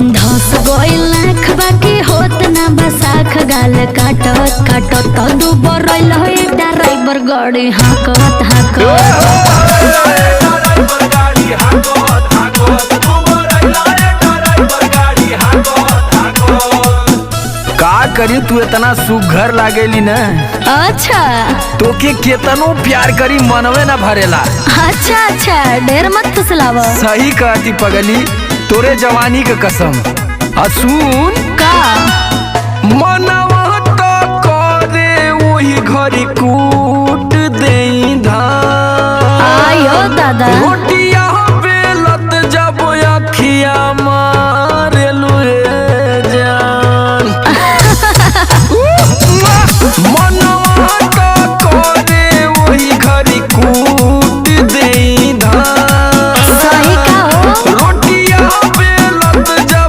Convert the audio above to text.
धस गइल लाख बाकी होत ना बसाख गाल काटत काटत दुबर रइल है ड्राइवर गाड़ी हाकत का करी तू इतना सुघर लागेली न। अच्छा तोके केतनो प्यार करी मनवे न भरेला। अच्छा अच्छा ढेर मत फुसलाव। सही कहती पगली तोरे जवानी के कसम। सुन का मनवा तो करे वही घरी कूट देई धान। आयो दादा